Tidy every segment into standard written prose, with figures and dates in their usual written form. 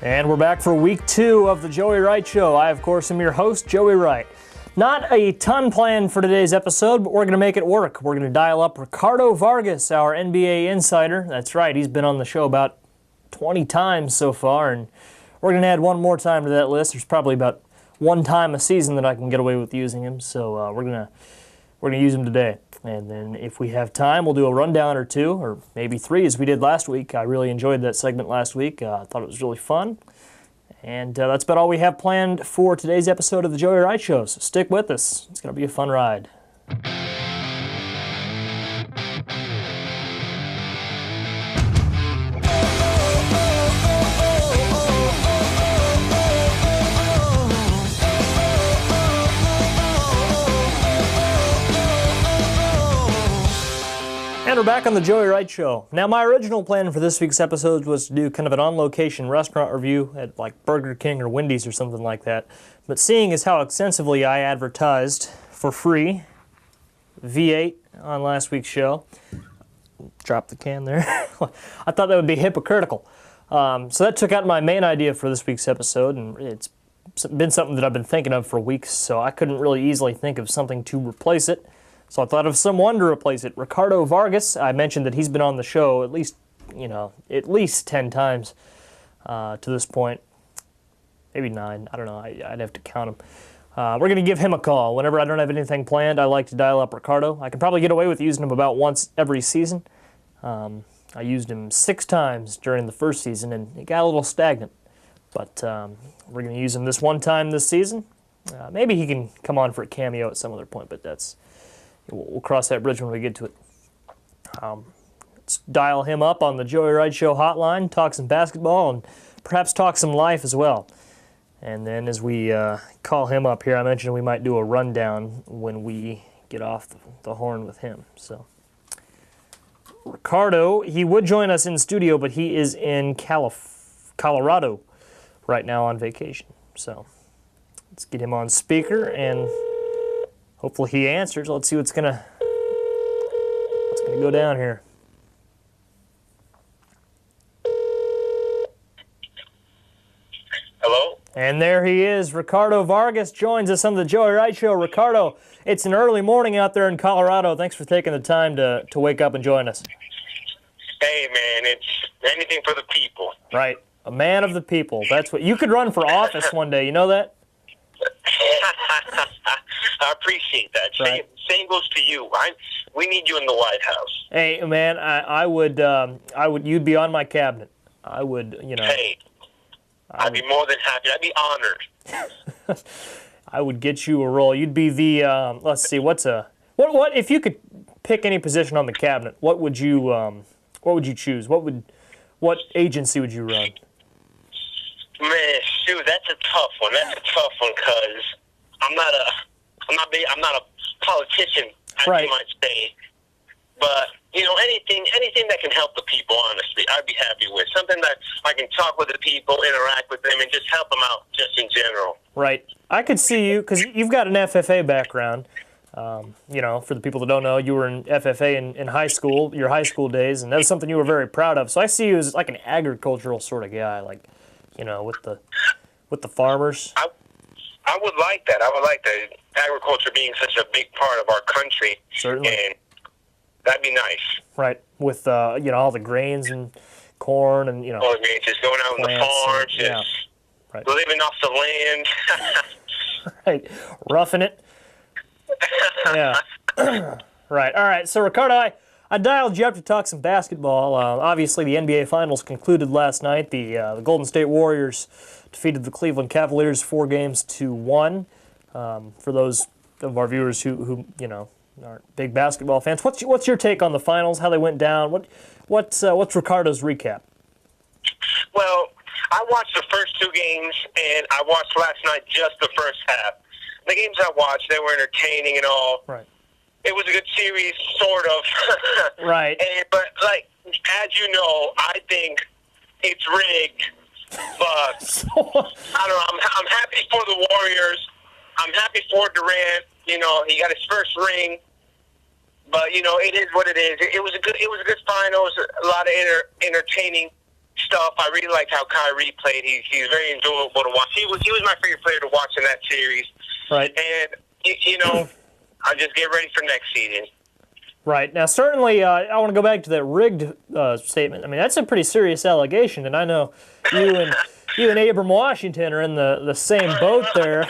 And we're back for week 2 of the Joey Wright Show. I, of course, am your host, Joey Wright. Not a ton planned for today's episode, but we're going to make it work. We're going to dial up Ricardo Vargas, our NBA insider. That's right, he's been on the show about 20 times so far, and we're going to add one more time to that list. There's probably about one time a season that I can get away with using him, so we're going to use him today. And then if we have time, we'll do a rundown or two, or maybe 3 as we did last week. I really enjoyed that segment last week. I thought it was really fun. And that's about all we have planned for today's episode of the Joey Wright Show. So stick with us. It's going to be a fun ride. And we're back on the Joey Wright Show. Now, my original plan for this week's episode was to do kind of an on-location restaurant review at like Burger King or Wendy's or something like that. But seeing as how extensively I advertised for free V8 on last week's show, dropped the can there, I thought that would be hypocritical. So that took out my main idea for this week's episode, and it's been something that I've been thinking of for weeks, so I couldn't really easily think of something to replace it. So I thought of someone to replace it. Ricardo Vargas, I mentioned that he's been on the show at least 10 times to this point. Maybe 9, I don't know, I'd have to count them. We're going to give him a call. Whenever I don't have anything planned, I like to dial up Ricardo. I can probably get away with using him about once every season. I used him 6 times during the first season, and it got a little stagnant. But we're going to use him this one time this season. Maybe he can come on for a cameo at some other point, but we'll cross that bridge when we get to it. Let's dial him up on the Joey Wright Show hotline, talk some basketball, and perhaps talk some life as well. And then as we call him up here, I mentioned we might do a rundown when we get off the horn with him. So, Ricardo, he would join us in studio, but he is in Colorado right now on vacation. So let's get him on speaker and hopefully he answers. Let's see what's gonna go down here. Hello? And there he is. Ricardo Vargas joins us on the Joey Wright Show. Ricardo, it's an early morning out there in Colorado. Thanks for taking the time to wake up and join us. Hey, man, it's anything for the people. Right. A man of the people. That's what you could run for office one day. You know that? I appreciate that. Right. Same goes to you. We need you in the White House. Hey, man, I would. You'd be on my cabinet. I would. Hey, I'd be more than happy. I'd be honored. I would get you a role. You'd be the. Let's see. What if you could pick any position on the cabinet? What would you choose? What agency would you run? Man, shoot, that's a tough one. Because I'm not a politician, as right. you might say. But anything that can help the people, honestly, I'd be happy with. Something that I can talk with the people, interact with them, and just help them out, just in general. Right. I could see you because you've got an FFA background. For the people that don't know, you were in FFA in high school, your high school days, and that was something you were very proud of. So I see you as like an agricultural sort of guy, like, with the farmers. I would like that. I would like that. Agriculture being such a big part of our country. Certainly. And that'd be nice. Right. With, all the grains and corn and, all the grains, just going out on the farms, right. Living off the land. Right. Roughing it. Yeah. Right. All right. So, Ricardo, I dialed you up to talk some basketball. Obviously, the NBA Finals concluded last night. The Golden State Warriors defeated the Cleveland Cavaliers 4-1. For those of our viewers who aren't big basketball fans, what's your take on the finals? How they went down? What's Ricardo's recap? Well, I watched the first 2 games, and I watched last night just the first half. The games I watched, they were entertaining and all. Right. It was a good series, sort of. Right. But, as you know, I think it's rigged. But, I don't know, I'm happy for the Warriors. I'm happy for Durant. He got his first ring. But, it is what it is. It was a good final. It was a lot of entertaining stuff. I really liked how Kyrie played. He's very enjoyable to watch. He was my favorite player to watch in that series. Right. And, you know, I'll just get ready for next season. Right. Now, certainly, I want to go back to that rigged statement. I mean, that's a pretty serious allegation, and I know you and Abram Washington are in the same boat there.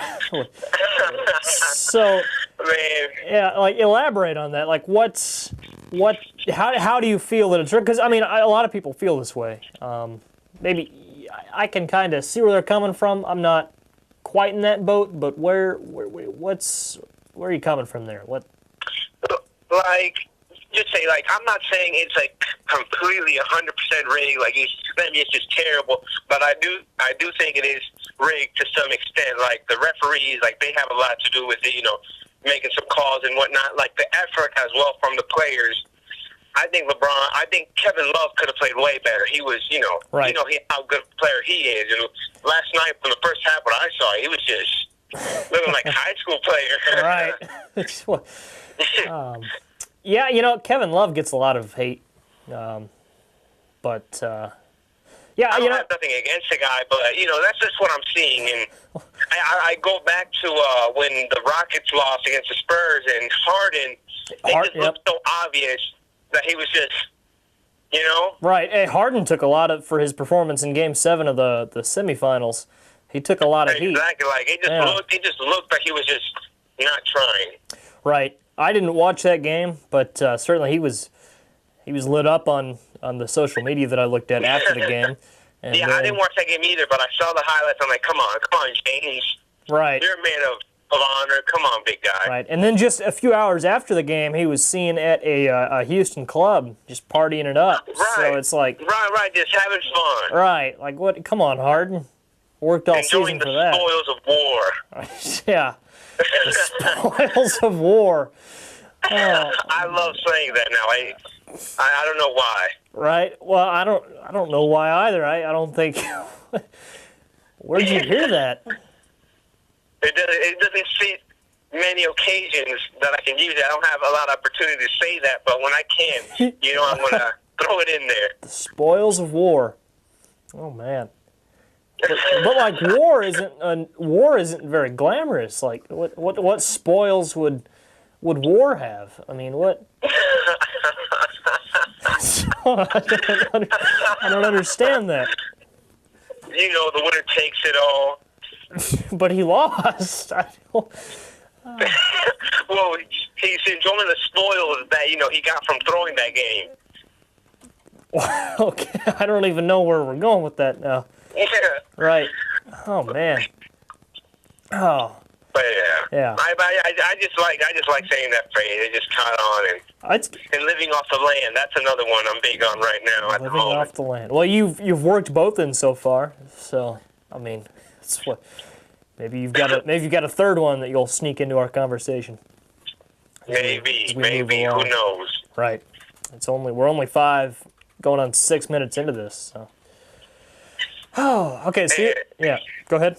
So, Man. yeah, like, elaborate on that. Like, how do you feel that it's rigged? Because, I mean, a lot of people feel this way. Maybe I can kind of see where they're coming from. I'm not quite in that boat, but where are you coming from there? What? Like, just say, like, I'm not saying it's, like, completely 100% rigged, like, it's just terrible, but I do think it is rigged to some extent. Like, the referees, like, they have a lot to do with it, you know, making some calls and whatnot. Like, the effort as well from the players. I think Kevin Love could have played way better. He was, you know, right. How good a player he is. You know, last night from the first half, what I saw, he was just looking like a high school player. Right. Yeah, you know, Kevin Love gets a lot of hate, yeah, I don't have nothing against the guy, but you know, that's just what I'm seeing. And I go back to when the Rockets lost against the Spurs, and Harden, it just looked so obvious that he was just, you know, right. Hey, Harden took a lot for his performance in Game 7 of the semifinals. He took a lot of heat. Exactly, like it just looked like he was just not trying. Right. I didn't watch that game, but certainly he was lit up on the social media that I looked at after the game. And yeah, I didn't watch that game either, but I saw the highlights. I'm like, come on, James. Right. You're a man of honor. Come on, big guy. Right. And then just a few hours after the game, he was seen at a Houston club, just partying it up. Right. So it's like right, just having fun. Right. Like what? Come on, Harden. Worked all season for that. Enjoying the spoils of war. Yeah. The spoils of war. Oh. I love saying that now. I don't know why. Right. Well, I don't know why either. I don't think. Where'd you hear that? It doesn't fit many occasions that I can use it. I don't have a lot of opportunity to say that, but when I can, you know, I'm gonna throw it in there. The spoils of war. Oh man. But like war isn't very glamorous. Like what spoils would war have? I mean, what? I don't understand that. You know, the winner takes it all. But he lost. Well, he's enjoying the spoils that, you know, he got from throwing that game. Okay, I don't even know where we're going with that now. Yeah. Right. Oh man. Oh. But yeah. I just like saying that phrase. It just caught on, and living off the land. That's another one I'm big on right now. At the moment. Living off the land. Well, you've worked both in so far, so I mean, it's what maybe you've got a third one that you'll sneak into our conversation. Maybe who knows? Right. We're only 5 going on 6 minutes into this. So. Oh, okay. So yeah, go ahead.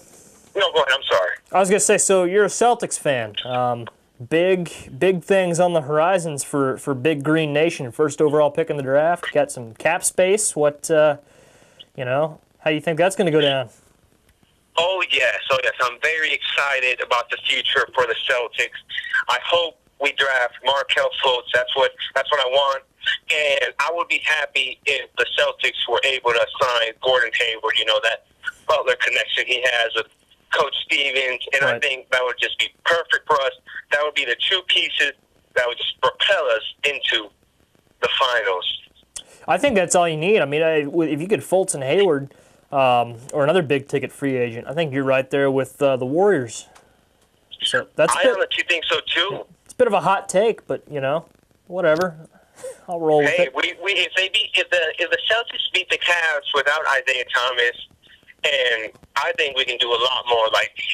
No, go ahead. I'm sorry. I was gonna say, so you're a Celtics fan. Big things on the horizons for Big Green Nation. First overall pick in the draft. Got some cap space. What, how do you think that's gonna go down? Oh yes. I'm very excited about the future for the Celtics. I hope we draft Markelle Fultz. That's what I want. And I would be happy if the Celtics were able to sign Gordon Hayward. You know, that Butler connection he has with Coach Stevens, and right. I think that would just be perfect for us. That would be the 2 pieces that would just propel us into the finals. I think that's all you need. I mean, if you get Fultz and Hayward, or another big-ticket free agent, I think you're right there with the Warriors. So that's. I know that you think so too. It's a bit of a hot take, but whatever. I'll roll with it. If the Celtics beat the Cavs without Isaiah Thomas, and I think we can do a lot more.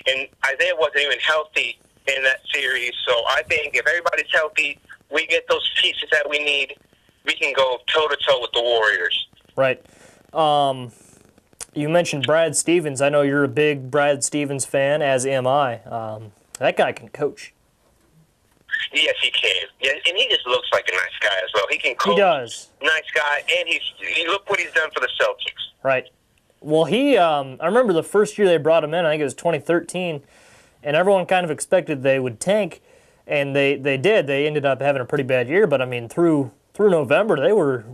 And Isaiah wasn't even healthy in that series, so I think if everybody's healthy, we get those pieces that we need. We can go toe-to-toe with the Warriors. Right. You mentioned Brad Stevens. I know you're a big Brad Stevens fan, as am I. That guy can coach. Yes, he can. Yeah, and he just looks like a nice guy as well. He can coach. He does. Nice guy, and look what he's done for the Celtics. Right. Well, I remember the first year they brought him in, I think it was 2013, and everyone kind of expected they would tank, and they did. They ended up having a pretty bad year, but I mean, through November, they were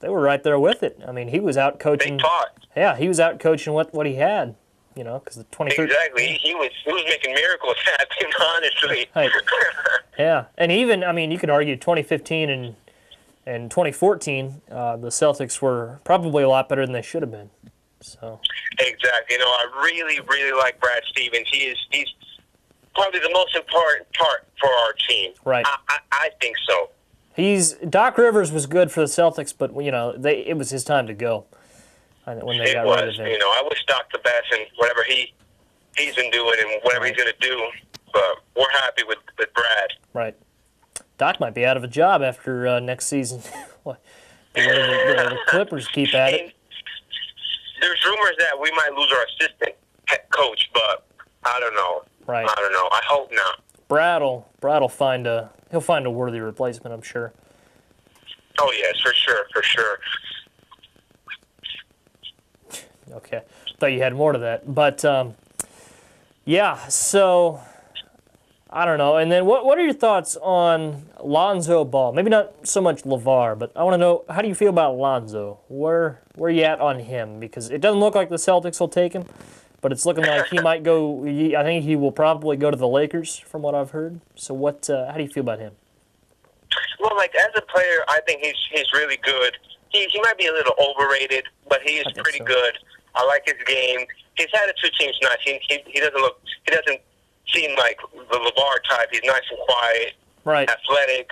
right there with it. I mean, he was out coaching. They fought. Yeah, he was out coaching what he had, because the 2013. Exactly. He was making miracles happen, honestly. Right. Yeah, and even, I mean, you could argue 2015 and 2014, the Celtics were probably a lot better than they should have been. So. Exactly. I really, really like Brad Stevens. He's probably the most important part for our team. Right. I think so. Doc Rivers was good for the Celtics, but it was his time to go when they got rid of him. I wish Doc the best and whatever he's been doing and whatever he's going to do. But we're happy with Brad. Right. Doc might be out of a job after next season. The Clippers keep at it. There's rumors that we might lose our assistant head coach, but I don't know. Right. I don't know. I hope not. Brad'll find a worthy replacement, I'm sure. Oh yes, for sure. Okay, thought you had more to that, but yeah. So I don't know. And then what are your thoughts on Lonzo Ball? Maybe not so much LeVar, but I want to know, how do you feel about Lonzo? Where are you at on him? Because it doesn't look like the Celtics will take him, but it's looking like he might go. I think he will probably go to the Lakers, from what I've heard. So how do you feel about him? Well, as a player, I think he's really good. He might be a little overrated, but he is pretty good. I like his game. His attitude seems nice. He doesn't seem like the LeVar type. He's nice and quiet, right, athletic.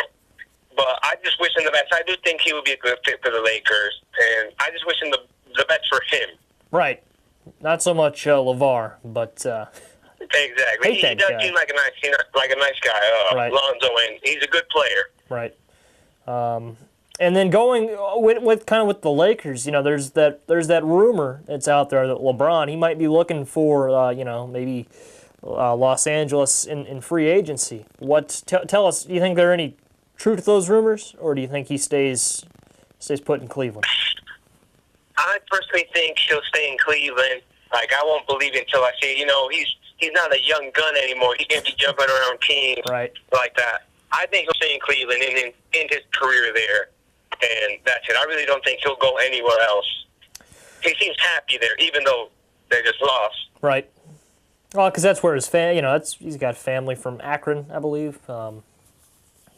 But I just wish him the best. I do think he would be a good fit for the Lakers, and I just wish him the best for him. Right. Not so much LeVar, but exactly. He does seem like a nice guy, right. Lonzo, and he's a good player. Right. And then going with the Lakers, there's that rumor that's out there that LeBron, he might be looking for maybe Los Angeles in free agency. Tell us, do you think there are any truth to those rumors, or do you think he stays put in Cleveland? I personally think he'll stay in Cleveland. I won't believe it until I see it. He's not a young gun anymore. He can't be jumping around teams like that. I think he'll stay in Cleveland and end his career there, and that's it. I really don't think he'll go anywhere else. He seems happy there, even though they just lost. Right. Well, because that's where his he's got family from Akron, I believe.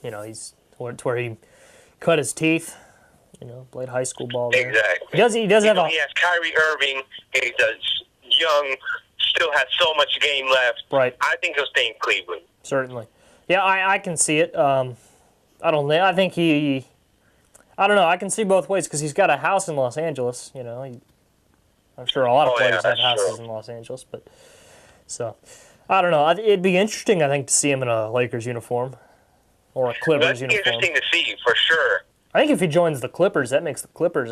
He's where he cut his teeth. Played high school ball there. Exactly. He does have he has Kyrie Irving. He's young, still has so much game left. Right. I think he'll stay in Cleveland. Certainly. Yeah, I can see it. I don't know. I think I don't know. I can see both ways because he's got a house in Los Angeles. I'm sure a lot of players have houses in Los Angeles, but so I don't know. It'd be interesting, I think, to see him in a Lakers uniform or a Clippers uniform. That's interesting to see for sure. I think if he joins the Clippers, that makes the Clippers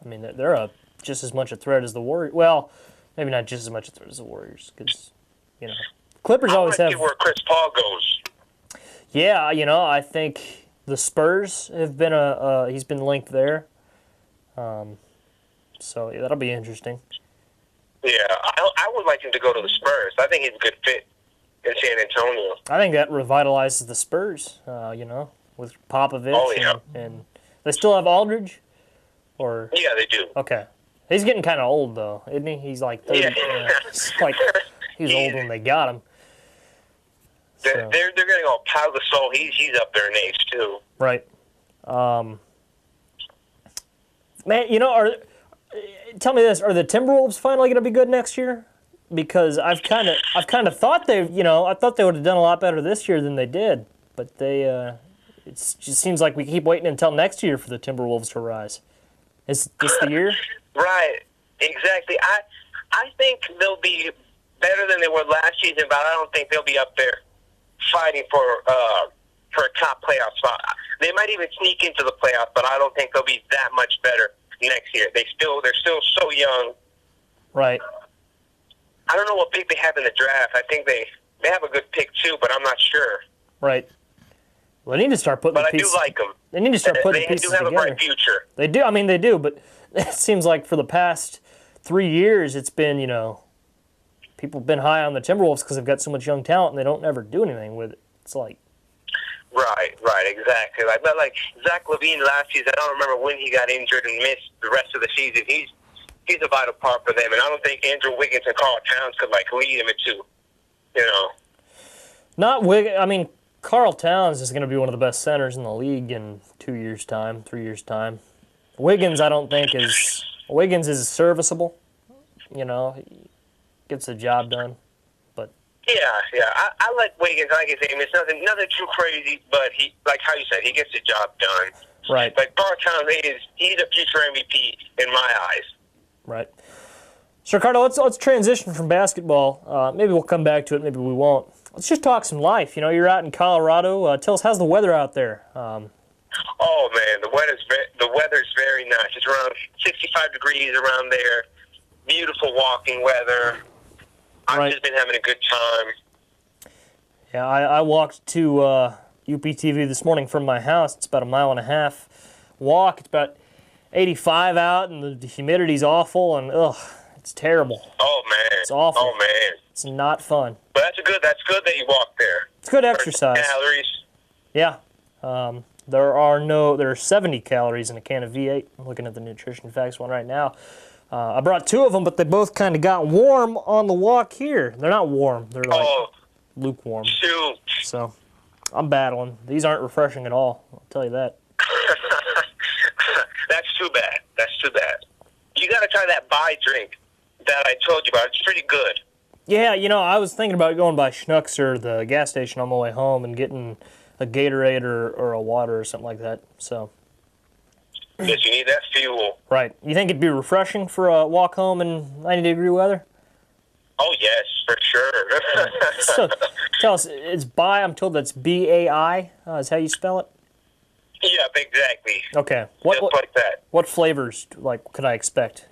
they're just as much a threat as the Warriors. Well, maybe not just as much a threat as the Warriors, because Clippers always have. I where Chris Paul goes. Yeah, I think the Spurs have been he's been linked there. So yeah, that'll be interesting. Yeah, I would like him to go to the Spurs. I think he's a good fit in San Antonio. I think that revitalizes the Spurs. With Popovich and they still have Aldridge, or yeah, they do. Okay, he's getting kind of old though, isn't he? He's like 30. Yeah. He's old when they got him. They're getting all Pau Gasol. He's up there in age too. Right. Man, tell me this: are the Timberwolves finally going to be good next year? Because I've kind of thought I thought they would have done a lot better this year than they did, but they. It just seems like we keep waiting until next year for the Timberwolves to rise. Is this the year? Right. Exactly. I think they'll be better than they were last season, but I don't think they'll be up there fighting for a top playoff spot. They might even sneak into the playoffs, but I don't think they'll be that much better next year. They're still so young. Right. I don't know what pick they have in the draft. I think they have a good pick too, but I'm not sure. Right. Well, they need to start putting the pieces. But I do like them. They need to start putting the pieces together. They do have a bright future. They do. I mean, they do. But it seems like for the past 3 years, it's been, people have been high on the Timberwolves because they've got so much young talent and they don't ever do anything with it. It's like... Right, exactly. But Zach LaVine last season, I don't remember when he got injured and missed the rest of the season. He's a vital part for them, and I don't think Andrew Wiggins and Karl Towns could lead him into, Not Wiggins. I mean, Karl Towns is going to be one of the best centers in the league in 2 years' time, 3 years' time. Wiggins, I don't think Wiggins is serviceable. He gets the job done. Yeah. I like Wiggins. I like his aim. It's nothing too crazy, but he, like how you said, he gets the job done. Right. But Karl Towns he's a future MVP in my eyes. Right. So Ricardo, let's transition from basketball. Maybe we'll come back to it. Maybe we won't. Let's just talk some life. You're out in Colorado. Tell us, how's the weather out there? Oh man, the weather's very nice. It's around 65 degrees around there. Beautiful walking weather. I've just been having a good time. Yeah, I walked to UPTV this morning from my house. It's about a 1.5 mile walk. It's about 85 out, and the humidity's awful, and it's terrible. Oh man, it's awful. Oh man, it's not fun. But that's good that you walked there. It's good exercise. Calories. Yeah, there are 70 calories in a can of V8. I'm looking at the nutrition facts one right now. I brought 2 of them, but they both kind of got warm on the walk here. They're not warm. They're lukewarm. Shoot. So I'm battling. These aren't refreshing at all. I'll tell you that. That's too bad. You got to try that buy drink that I told you about. It's pretty good. Yeah, I was thinking about going by Schnucks or the gas station on my way home and getting a Gatorade or a water or something like that. So. Yes, you need that fuel. Right. You think it'd be refreshing for a walk home in 90-degree weather? Oh, yes, for sure. So, tell us, it's Bai, I'm told that's B-A-I, is how you spell it? Yeah, exactly. Okay. Just like that. What flavors, could I expect?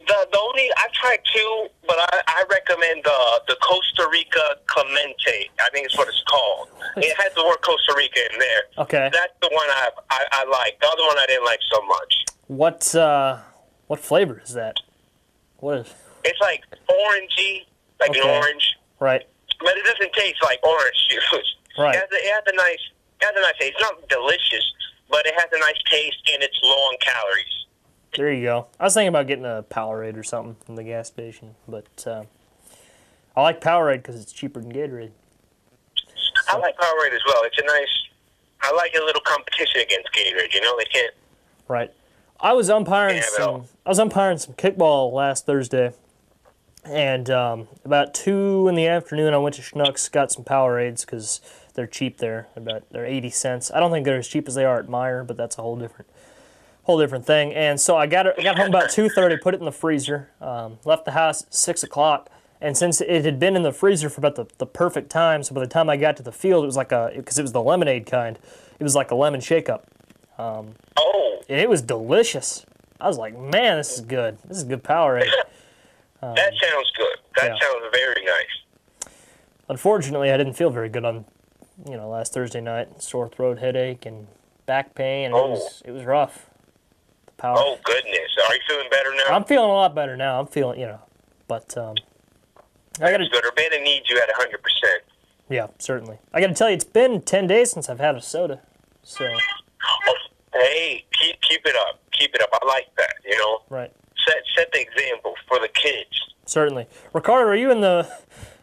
The only, I've tried 2, but I recommend the Costa Rica Clemente. I think it's what it's called. It has the word Costa Rica in there. Okay. That's the one I like. The other one I didn't like so much. What flavor is that? What is? It's like orangey, an orange. Right. But it doesn't taste like orange juice. Right. It has a nice taste. It's not delicious, but it has a nice taste and it's low on calories. There you go. I was thinking about getting a Powerade or something from the gas station, but I like Powerade because it's cheaper than Gatorade. So. I like Powerade as well. I like a little competition against Gatorade. They can't. Right. I was umpiring some kickball last Thursday, and about 2 in the afternoon, I went to Schnucks, got some Powerades because they're cheap there. They're 80 cents. I don't think they're as cheap as they are at Meijer, but that's a whole different thing. And so I got home about 2:30, put it in the freezer, left the house at 6 o'clock, and since it had been in the freezer for about the perfect time, so by the time I got to the field, it was because it was the lemonade kind, it was like a lemon shake-up. And it was delicious. I was like, man, this is good. This is good Powerade. That sounds good. That sounds very nice. Unfortunately, I didn't feel very good on, last Thursday night. Sore throat, headache, and back pain, and it was rough. Oh, goodness. Are you feeling better now? I'm feeling a lot better now. I'm feeling, but I got to. Good. Urbana needs you at 100%. Yeah, certainly. I got to tell you, it's been 10 days since I've had a soda. So. Hey, keep it up. Keep it up. I like that. Right. Set the example for the kids. Certainly. Ricardo, are you in the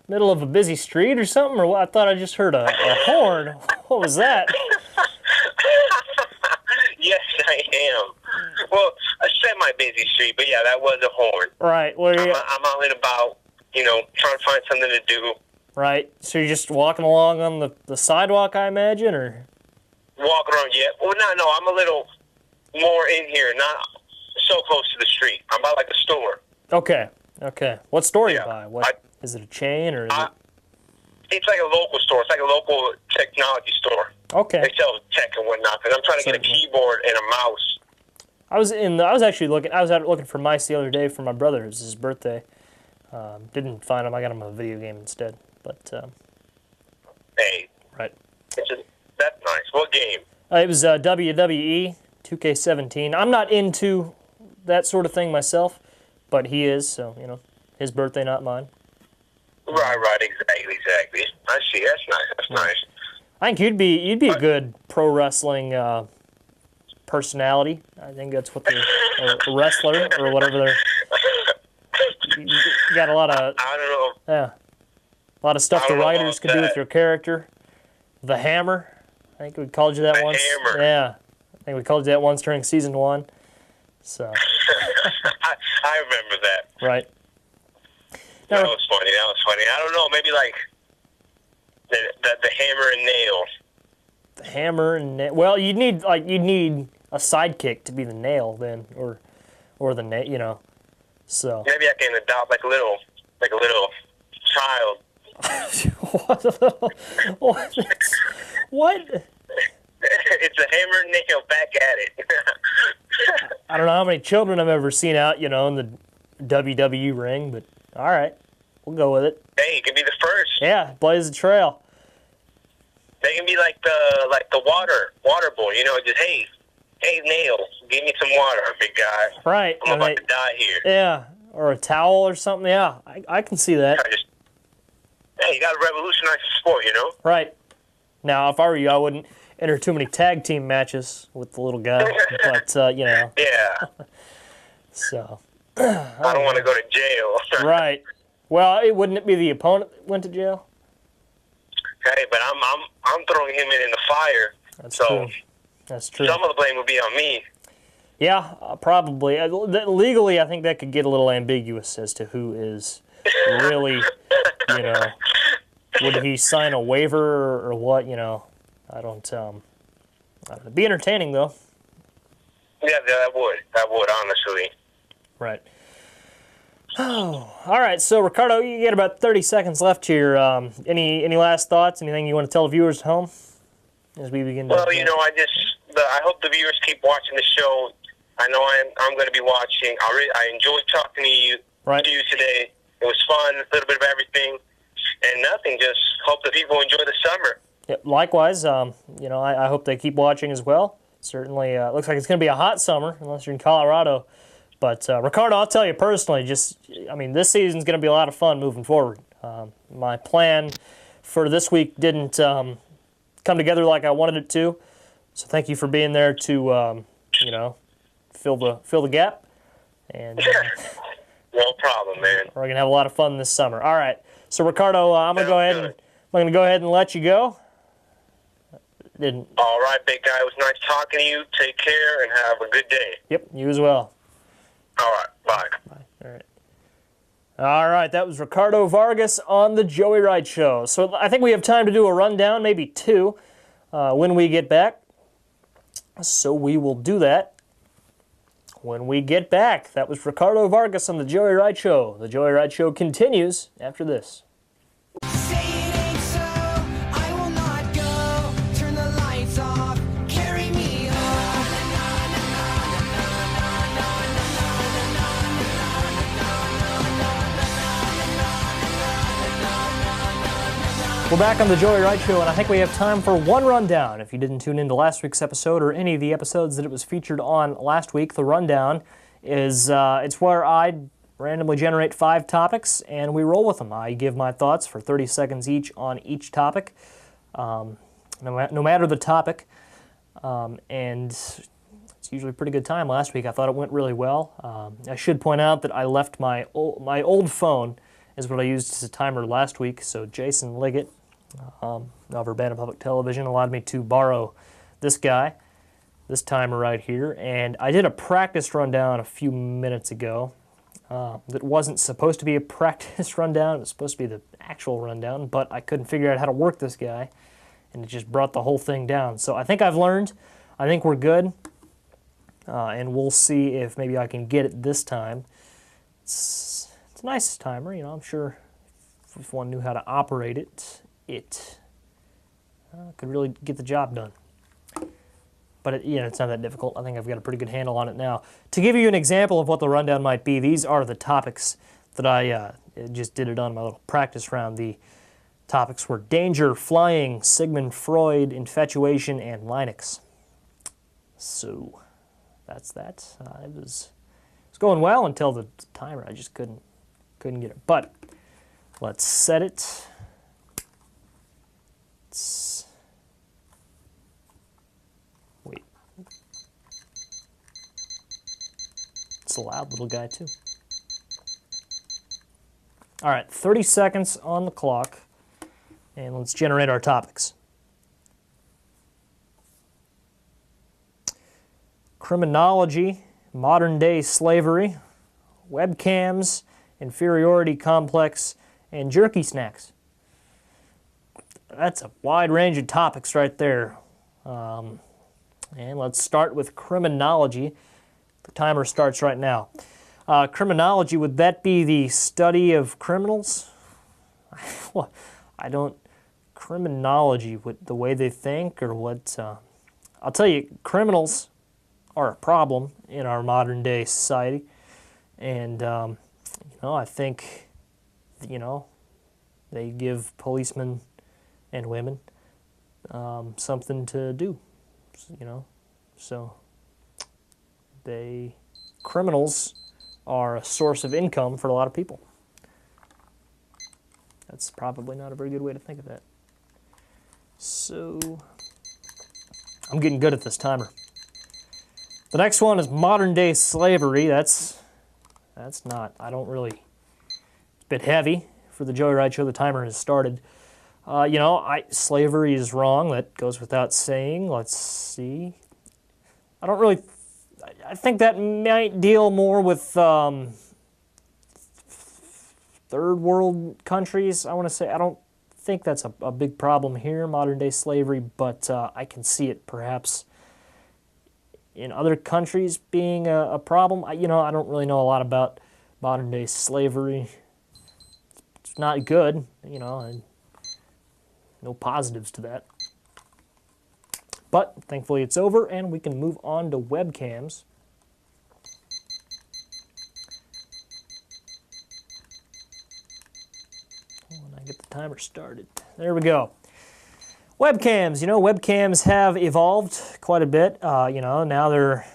middle of a busy street or something, or what? I thought I just heard a horn. What was that? Yes, I am. Well, a semi-busy street, but yeah, that was a horn. Right. I'm out and about, trying to find something to do. Right. So you're just walking along on the sidewalk, I imagine, or? Walking around, yeah. Well, no, I'm a little more in here, not so close to the street. I'm by a store. Okay. What store are you by? Is it a chain, or is it? It's like a local store. It's like a local technology store. Okay. They sell tech and whatnot. Because I'm trying to get a keyboard and a mouse. I was out looking for mice the other day for my brother. It was his birthday. Didn't find him. I got him a video game instead. But hey. Right. That's nice. What game? It was WWE 2K17. I'm not into that sort of thing myself, but he is, so, you know, his birthday, not mine. Right, exactly. I see. That's nice. That's nice. I think you'd be a good pro wrestling personality. I think that's what they're, or wrestler or whatever they're. You got a lot of. I don't know. Yeah, a lot of stuff the writers could do with your character. The Hammer. I think we called you that once. Hammer. Yeah, I think we called you that once during season 1. So. I remember that. Right. That was funny. I don't know. Maybe like the hammer and nail. The hammer and nail. Well, you'd need a sidekick to be the nail then, or the nail. You know. So. Maybe I can adopt like a little child. What? It's a hammer and nail. Back at it. I don't know how many children I've ever seen out, you know, in the WWE ring, but all right, we'll go with it. Hey, it can be the first. Yeah, blaze the trail. They can be like the water boy, you know, just hey, Nail, give me some water, big guy. Right. I'm about to die here. Yeah, or a towel or something. Yeah, I can see that. Hey, you got to revolutionize the sport, you know. Right. Now, if I were you, I wouldn't enter too many tag team matches with the little guy, but you know. Yeah. So. I don't want to go to jail. Right. Well, wouldn't it be the opponent that went to jail? Hey, but I'm throwing him in the fire. That's true. That's true. Some of the blame would be on me. Yeah, probably. Legally, I think that could get a little ambiguous as to who is really, you know, would he sign a waiver or what? You know, I don't know. It'd be entertaining though. Yeah, that would honestly. Right. Oh, all right. So, Ricardo, you get about 30 seconds left here. Any last thoughts? Anything you want to tell the viewers at home as we begin? Well, you know, I hope the viewers keep watching the show. I know I'm going to be watching. I enjoyed talking to you today. It was fun, a little bit of everything, and nothing. Just hope that people enjoy the summer. Yeah, likewise, you know, I hope they keep watching as well. Certainly, looks like it's going to be a hot summer unless you're in Colorado. But, Ricardo, I'll tell you personally, this season's going to be a lot of fun moving forward. My plan for this week didn't come together like I wanted it to. So thank you for being there to, you know, fill the gap. And no problem, man. We're going to have a lot of fun this summer. All right. So, Ricardo, I'm going to go ahead and let you go. All right, big guy. It was nice talking to you. Take care and have a good day. Yep, you as well. All right, bye. All right. All right, that was Ricardo Vargas on the Joey Wright Show. So I think we have time to do a rundown, maybe two, when we get back. So we will do that when we get back. That was Ricardo Vargas on the Joey Wright Show. The Joey Wright Show continues after this. We're back on the Joey Wright Show, and I think we have time for one rundown. If you didn't tune into last week's episode or any of the episodes that it was featured on last week, the rundown is it's where I randomly generate 5 topics, and we roll with them. I give my thoughts for 30 seconds each on each topic, no matter the topic, and it's usually a pretty good time. Last week I thought it went really well. I should point out that I left my old phone is what I used as a timer last week, so Jason Liggett of Urbana Public Television allowed me to borrow this timer right here, and I did a practice rundown a few minutes ago that wasn't supposed to be a practice rundown. It was supposed to be the actual rundown, but I couldn't figure out how to work this guy, and it just brought the whole thing down. So I think I've learned. I think we're good, and we'll see if maybe I can get it this time. It's a nice timer, you know. I'm sure if one knew how to operate it, could really get the job done. But it's not that difficult. I think I've got a pretty good handle on it now. To give you an example of what the rundown might be, these are the topics that I just did it on my little practice round. The topics were danger, flying, Sigmund Freud, infatuation, and Linux. So that's that. It was going well until the timer. I just couldn't get it. But let's set it. Wait. It's a loud little guy too. All right, 30 seconds on the clock, and let's generate our topics. Criminology, modern-day slavery, webcams, inferiority complex, and jerky snacks. That's a wide range of topics right there. And let's start with criminology. The timer starts right now. Criminology, would that be the study of criminals? Well, I don't... Criminology, the way they think, or what... I'll tell you, criminals are a problem in our modern day society, and I think they give policemen and women something to do, so criminals are a source of income for a lot of people. That's probably not a very good way to think of that. So I'm getting good at this timer. The next one is modern-day slavery. That's not, I don't really, it's a bit heavy for the Joey Wright Show. The timer has started. Slavery is wrong. That goes without saying. Let's see. I think that might deal more with third world countries, I want to say. I don't think that's a big problem here, modern-day slavery, but I can see it perhaps in other countries being a problem. I don't really know a lot about modern-day slavery. It's not good, and no positives to that. But thankfully it's over, and we can move on to webcams. When I get the timer started. There we go. Webcams, webcams have evolved quite a bit. Now they're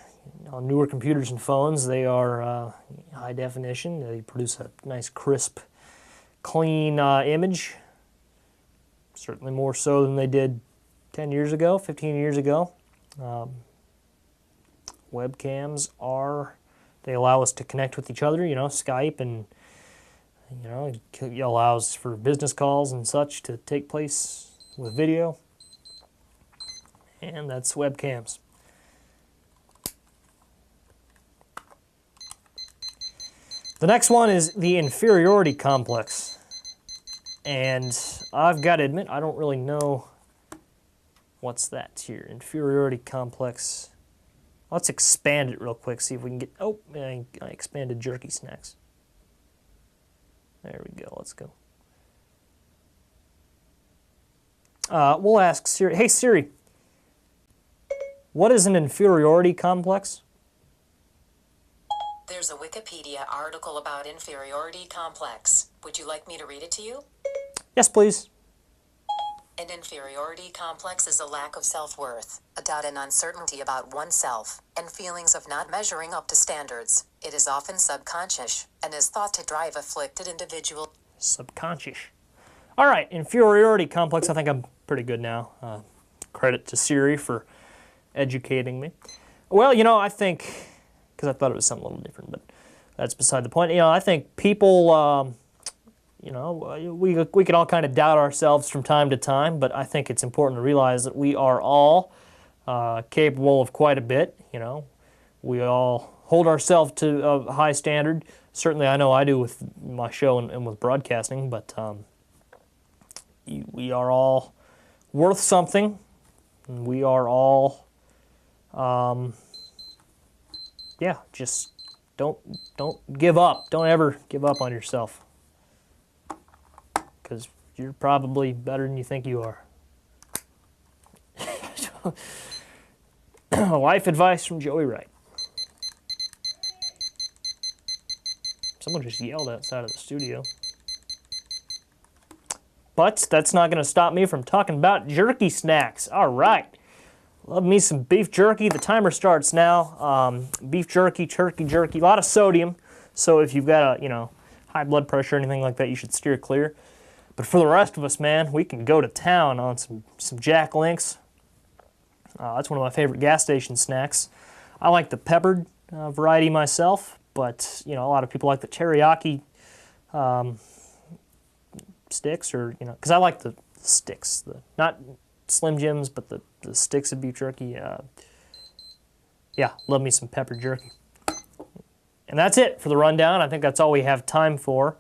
on newer computers and phones. They are high definition. They produce a nice, crisp, clean image. Certainly more so than they did 10 years ago, 15 years ago. Webcams they allow us to connect with each other, Skype, and, it allows for business calls and such to take place with video. And that's webcams. The next one is the inferiority complex. And I've got to admit, I don't really know what's that here. Inferiority complex. Let's expand it real quick, see if we can get... Oh, I expanded jerky snacks. There we go, let's go. We'll ask Siri. Hey, Siri, what is an inferiority complex? There's a Wikipedia article about inferiority complex. Would you like me to read it to you? Yes, please. An inferiority complex is a lack of self-worth, a doubt and uncertainty about oneself, and feelings of not measuring up to standards. It is often subconscious and is thought to drive afflicted individuals. Subconscious. All right, inferiority complex. I think I'm pretty good now. Credit to Siri for educating me. Well, I think, because I thought it was something a little different, but that's beside the point. I think people, we can all kind of doubt ourselves from time to time, but I think it's important to realize that we are all capable of quite a bit. We all hold ourselves to a high standard. Certainly, I know I do with my show and with broadcasting, but we are all worth something. And we are all, just don't give up. Don't ever give up on yourself, because you're probably better than you think you are. Life advice from Joey Wright. Someone just yelled outside of the studio. But that's not going to stop me from talking about jerky snacks. All right. Love me some beef jerky. The timer starts now. Beef jerky, turkey jerky, a lot of sodium. So if you've got a, high blood pressure or anything like that, you should steer clear. But for the rest of us, man, we can go to town on some Jack Links. That's one of my favorite gas station snacks. I like the peppered variety myself, but a lot of people like the teriyaki sticks, or because I like the sticks, not Slim Jims, but the sticks of beef jerky. Yeah, love me some peppered jerky. And that's it for the rundown. I think that's all we have time for.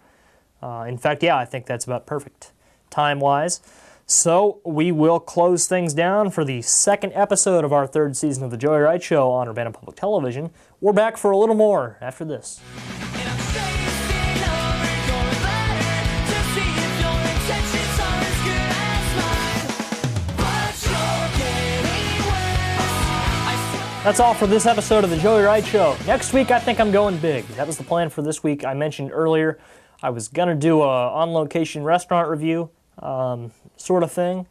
In fact, yeah, I think that's about perfect time-wise. So we will close things down for the second episode of our third season of The Joey Wright Show on Urbana Public Television. We're back for a little more after this. That's all for this episode of The Joey Wright Show. Next week, I think I'm going big. That was the plan for this week. I mentioned earlier I was going to do a on-location restaurant review sort of thing,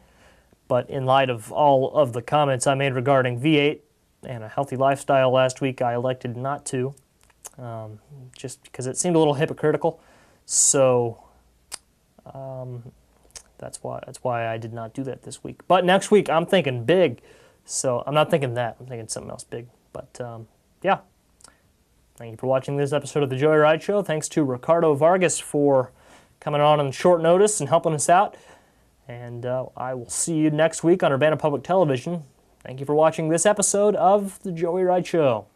but in light of all of the comments I made regarding V8 and a healthy lifestyle last week, I elected not to, just because it seemed a little hypocritical. So that's why I did not do that this week. But next week, I'm thinking big. So I'm not thinking that. I'm thinking something else big. But yeah. Thank you for watching this episode of The Joey Wright Show. Thanks to Ricardo Vargas for coming on short notice and helping us out. And I will see you next week on Urbana Public Television. Thank you for watching this episode of The Joey Wright Show.